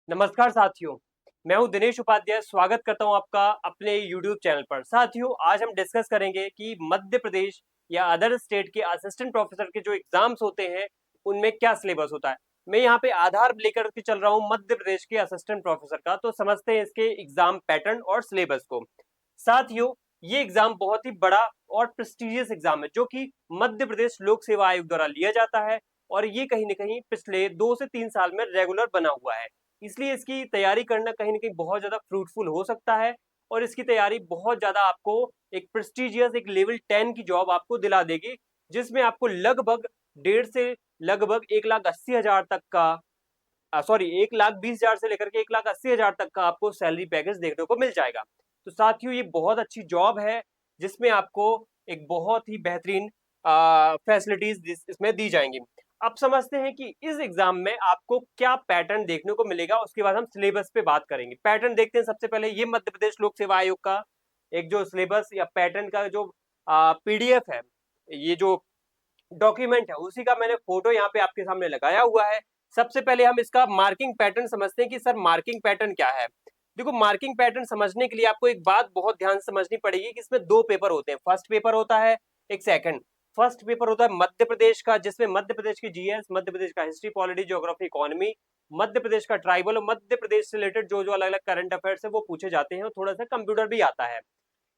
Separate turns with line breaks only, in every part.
नमस्कार साथियों, मैं हूं दिनेश उपाध्याय। स्वागत करता हूं आपका अपने YouTube चैनल पर। साथियों, आज हम डिस्कस करेंगे कि मध्य प्रदेश या अदर स्टेट के असिस्टेंट प्रोफेसर के जो एग्जाम्स होते हैं, उनमें क्या सिलेबस होता है। मैं यहाँ पे आधार लेकर के चल रहा हूँ मध्य प्रदेश के असिस्टेंट प्रोफेसर का, तो समझते हैं इसके एग्जाम पैटर्न और सिलेबस को। साथियों, ये एग्जाम बहुत ही बड़ा और प्रेस्टिजियस एग्जाम है, जो कि मध्य प्रदेश लोक सेवा आयोग द्वारा लिया जाता है और ये कहीं न कहीं पिछले 2 से 3 साल में रेगुलर बना हुआ है। इसलिए इसकी तैयारी करना कहीं न कहीं बहुत ज़्यादा फ्रूटफुल हो सकता है और इसकी तैयारी बहुत ज़्यादा आपको एक प्रेस्टिजियस एक लेवल 10 की जॉब आपको दिला देगी, जिसमें आपको लगभग डेढ़ से लगभग 1,80,000 तक का 1,20,000 से लेकर के 1,80,000 तक का आपको सैलरी पैकेज देखने को मिल जाएगा। तो साथियों, ये बहुत अच्छी जॉब है, जिसमें आपको एक बहुत ही बेहतरीन फैसिलिटीज इसमें दी जाएंगी। अब समझते हैं कि इस एग्जाम में आपको क्या पैटर्न देखने को मिलेगा, उसके बाद हम सिलेबस पे बात करेंगे। पैटर्न देखते हैं। सबसे पहले ये मध्य प्रदेश लोक सेवा आयोग का एक जो सिलेबस या पैटर्न का जो पीडीएफ है, ये जो डॉक्यूमेंट है, उसी का मैंने फोटो यहाँ पे आपके सामने लगाया हुआ है। सबसे पहले हम इसका मार्किंग पैटर्न समझते हैं कि सर मार्किंग पैटर्न क्या है। देखो, मार्किंग पैटर्न समझने के लिए आपको एक बात बहुत ध्यान से समझनी पड़ेगी कि इसमें दो पेपर होते हैं। फर्स्ट पेपर होता है, एक सेकंड। फर्स्ट पेपर होता है मध्य प्रदेश का, जिसमें मध्य प्रदेश की जीएस, मध्य प्रदेश का history, polity, geography, economy, Madhya Pradesh का ट्राइबल और मध्य प्रदेश से रिलेटेड जो जो अलग अलग करंट अफेयर्स है वो पूछे जाते हैं और थोड़ा सा कंप्यूटर भी आता है।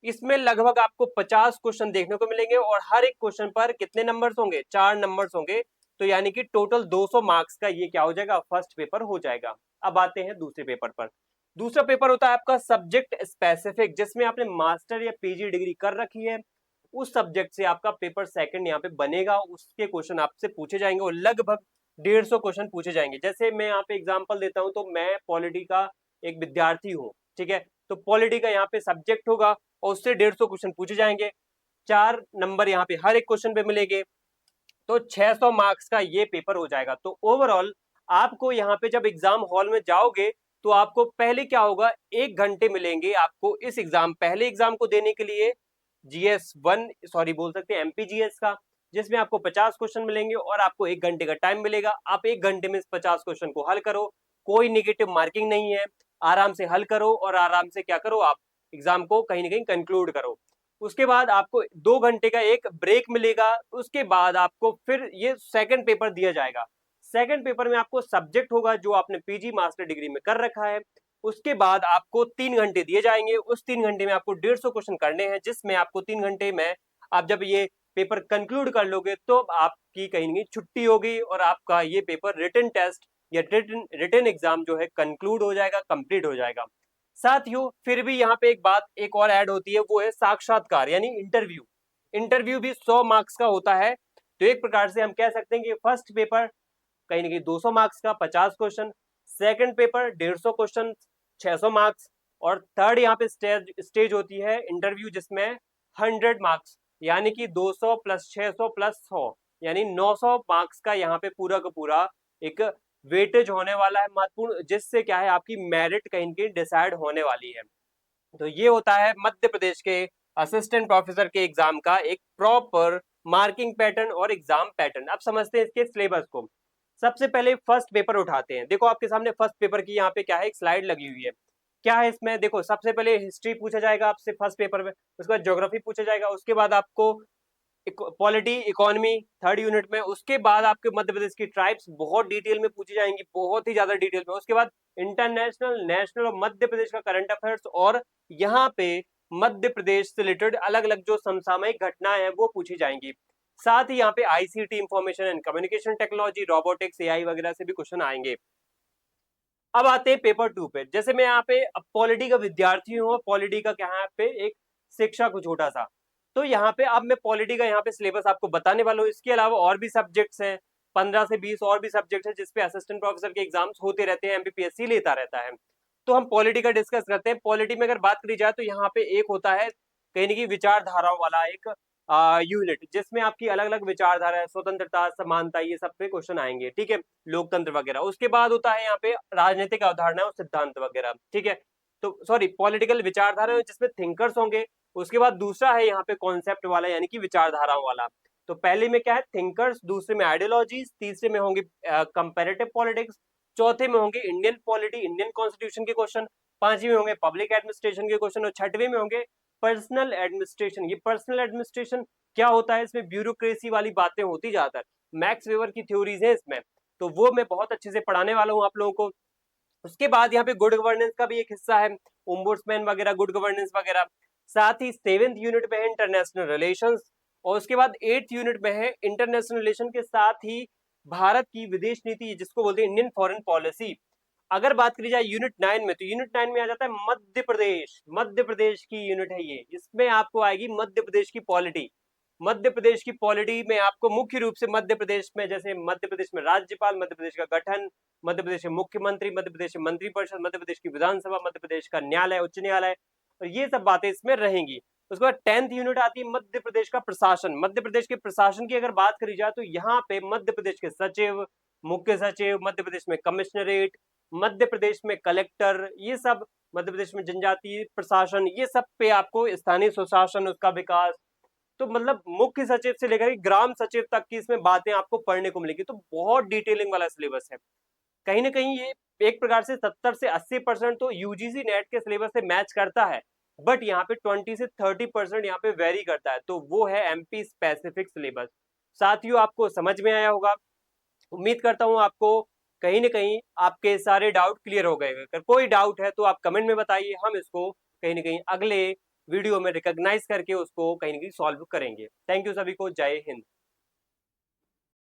इसमें लगभग आपको 50 क्वेश्चन देखने को मिलेंगे और हर एक क्वेश्चन पर कितने नंबर्स होंगे? 4 नंबर्स होंगे। तो यानी कि टोटल 200 मार्क्स का ये क्या हो जाएगा? फर्स्ट पेपर हो जाएगा। अब आते हैं दूसरे पेपर पर। दूसरा पेपर होता है आपका सब्जेक्ट स्पेसिफिक, जिसमें आपने मास्टर या पीजी डिग्री कर रखी है, उस सब्जेक्ट से आपका पेपर सेकंड यहाँ पे बनेगा। उसके क्वेश्चन आपसे पूछे जाएंगे और लगभग 150 क्वेश्चन पूछे जाएंगे। जैसे मैं यहाँ पे एग्जांपल देता हूँ, तो मैं पॉलिटी का एक विद्यार्थी हूँ, ठीक है। तो पॉलिटी का यहाँ पे सब्जेक्ट होगा और उससे 150 क्वेश्चन पूछे जाएंगे। 4 नंबर यहाँ पे हर एक क्वेश्चन पे मिलेंगे, तो 600 मार्क्स का ये पेपर हो जाएगा। तो ओवरऑल आपको यहाँ पे जब एग्जाम हॉल में जाओगे, तो आपको पहले क्या होगा, 1 घंटे मिलेंगे आपको इस एग्जाम पहले एग्जाम को देने के लिए, GS1 सॉरी बोल सकते हैं MPGS का, जिसमें आपको 50 क्वेश्चन मिलेंगे और आपको 1 घंटे का टाइम मिलेगा। आप 1 घंटे में इस 50 क्वेश्चन को हल करो, कोई निगेटिव मार्किंग नहीं है। आराम से हल करो और आराम से क्या करो, आप एग्जाम को कहीं ना कहीं कंक्लूड करो। उसके बाद आपको 2 घंटे का एक ब्रेक मिलेगा। उसके बाद आपको फिर ये सेकंड पेपर दिया जाएगा। सेकंड पेपर में आपको सब्जेक्ट होगा जो आपने पीजी मास्टर डिग्री में कर रखा है। उसके बाद आपको 3 घंटे दिए जाएंगे। उस 3 घंटे में आपको 150 क्वेश्चन करने हैं, जिसमें आपको 3 घंटे में आप जब ये पेपर कंक्लूड कर लोगे, तो आपकी कहीं ना कहीं छुट्टी होगी और आपका ये पेपर रिटन टेस्ट या रिटन एग्जाम जो है कंक्लूड हो जाएगा, कंप्लीट हो जाएगा। साथियों, फिर भी यहाँ पे एक बात एक और ऐड होती है, वो है साक्षात्कार यानी इंटरव्यू। इंटरव्यू भी 100 मार्क्स का होता है। तो एक प्रकार से हम कह सकते हैं कि फर्स्ट पेपर कहीं ना कहीं 200 मार्क्स का 50 question, second paper 150 question 600 marks, और थर्ड यहाँ पे स्टेज होती है इंटरव्यू, जिसमें 100 मार्क्स यानी कि 200 प्लस 600 प्लस 100 यानी 900 मार्क्स का यहाँ पे पूरा का पूरा एक वेटेज होने वाला है महत्वपूर्ण, जिससे क्या है आपकी मेरिट कहीं की डिसाइड होने वाली है। तो ये होता है मध्य प्रदेश के असिस्टेंट प्रोफेसर के एग्जाम का एक प्रॉपर मार्किंग पैटर्न और एग्जाम पैटर्न। अब समझते हैं इसके सिलेबस को। सबसे पहले फर्स्ट पेपर उठाते हैं। देखो आपके सामने फर्स्ट पेपर की यहाँ पे क्या है, एक स्लाइड लगी हुई है। क्या है इसमें, देखो सबसे पहले हिस्ट्री पूछा जाएगा आपसे फर्स्ट पेपर में, उसके बाद ज्योग्राफी पूछा जाएगा, उसके बाद आपको पॉलिटी इकोनॉमी थर्ड यूनिट में, उसके बाद आपके मध्य प्रदेश की ट्राइब्स बहुत डिटेल में पूछी जाएंगी, बहुत ही ज्यादा डिटेल में। उसके बाद इंटरनेशनल, नेशनल और मध्य प्रदेश का करंट अफेयर्स, और यहाँ पे मध्य प्रदेश से रिलेटेड अलग अलग जो समसामयिक घटनाएं हैं वो पूछी जाएंगी। साथ ही यहाँ पे ICT, information and communication technology, robotics, AI वगैरह से भी क्वेश्चन आएंगे। अब आते हैं पेपर 2 पे। जैसे मैं यहाँ पे पॉलिटी का विद्यार्थी हूँ, पॉलिटी का क्या है यहाँ पे एक शिक्षक हूँ छोटा सा, तो यहाँ पे अब मैं पॉलिटी का यहाँ पे सिलेबस आपको बताने वाला हूँ। इसके अलावा और भी सब्जेक्ट्स हैं, 15 से 20 और भी सब्जेक्ट है, जिसपे असिस्टेंट प्रोफेसर के एग्जाम्स होते रहते हैं, एमपीपीएससी लेता रहता है। तो हम पॉलिटी का डिस्कस करते हैं। पॉलिटी में अगर बात करी जाए, तो यहाँ पे एक होता है कहीं ना कहीं विचारधाराओं वाला एक यूनिट, जिसमें आपकी अलग अलग विचारधारा, स्वतंत्रता, समानता, ये सब पे क्वेश्चन आएंगे, ठीक है, लोकतंत्र वगैरह। उसके बाद होता है यहाँ पे राजनीतिक अवधारणा और सिद्धांत वगैरह, ठीक है। तो सॉरी, पॉलिटिकल विचारधारा जिसमें थिंकर्स होंगे। उसके बाद दूसरा है यहाँ पे कॉन्सेप्ट वाला यानी कि विचारधाराओं वाला। तो पहले में क्या है, थिंकर्स, दूसरे में आइडियोलॉजीज, तीसरे में होंगे कंपैरेटिव पॉलिटिक्स, चौथे में होंगे इंडियन पॉलिटी, इंडियन कॉन्स्टिट्यूशन के क्वेश्चन, पांचवें में होंगे पब्लिक एडमिनिस्ट्रेशन के क्वेश्चन और छठवें में होंगे पर्सनल एडमिनिस्ट्रेशन। ये पर्सनल एडमिनिस्ट्रेशन क्या होता है, इसमें ब्यूरोक्रेसी वाली बातें होती ज्यादातर, मैक्स वेवर की थ्योरीज है इसमें, तो वो मैं बहुत अच्छे से पढ़ाने वाला हूँ आप लोगों को। उसके बाद यहाँ पे गुड गवर्नेंस का भी एक हिस्सा है, ओम्बुड्समैन वगैरह, गुड गवर्नेंस वगैरह। साथ ही 7th यूनिट में है इंटरनेशनल रिलेशंस, और उसके बाद 8th यूनिट में है इंटरनेशनल रिलेशन के साथ ही भारत की विदेश नीति, जिसको बोलते हैं इंडियन फॉरेन पॉलिसी। अगर बात करी जाए यूनिट 9 में, तो यूनिट 9 में आ जाता है मध्य प्रदेश। मध्य प्रदेश की यूनिट है ये, इसमें आपको आएगी मध्य प्रदेश की पॉलिटी। मध्य प्रदेश की पॉलिटी में आपको मुख्य रूप से मध्य प्रदेश में, जैसे मध्य प्रदेश में राज्यपाल, मध्य प्रदेश का गठन, मध्य प्रदेश में मुख्यमंत्री, मध्य प्रदेश में मंत्रिपरिषद, मध्य प्रदेश की विधानसभा, मध्य प्रदेश का न्यायालय, उच्च न्यायालय, और ये सब बातें इसमें रहेंगी। उसके बाद 10th यूनिट आती है मध्य प्रदेश का प्रशासन। मध्य प्रदेश के प्रशासन की अगर बात करी जाए तो यहाँ पे मध्य प्रदेश के सचिव, मुख्य सचिव, मध्य प्रदेश में कमिश्नरेट, मध्य प्रदेश में कलेक्टर, ये सब मध्य प्रदेश में जनजातीय प्रशासन, ये सब पे आपको स्थानीय स्वशासन, उसका विकास, तो मतलब मुख्य सचिव से लेकर ग्राम सचिव तक की इसमें बातें आपको पढ़ने को मिलेगी। तो बहुत डिटेलिंग वाला सिलेबस है। कहीं ना कहीं ये एक प्रकार से 70 से 80% तो यूजीसी नेट के सिलेबस से मैच करता है, बट यहाँ पे 20 से 30% यहाँ पे वेरी करता है, तो वो है एमपी स्पेसिफिक सिलेबस। साथियों, आपको समझ में आया होगा, उम्मीद करता हूँ आपको कहीं ना कहीं आपके सारे डाउट क्लियर हो गए। अगर कोई डाउट है तो आप कमेंट में बताइए, हम इसको कहीं ना कहीं अगले वीडियो में रिकॉग्नाइज करके उसको कहीं ना कहीं सॉल्व करेंगे। थैंक यू सभी को, जय हिंद।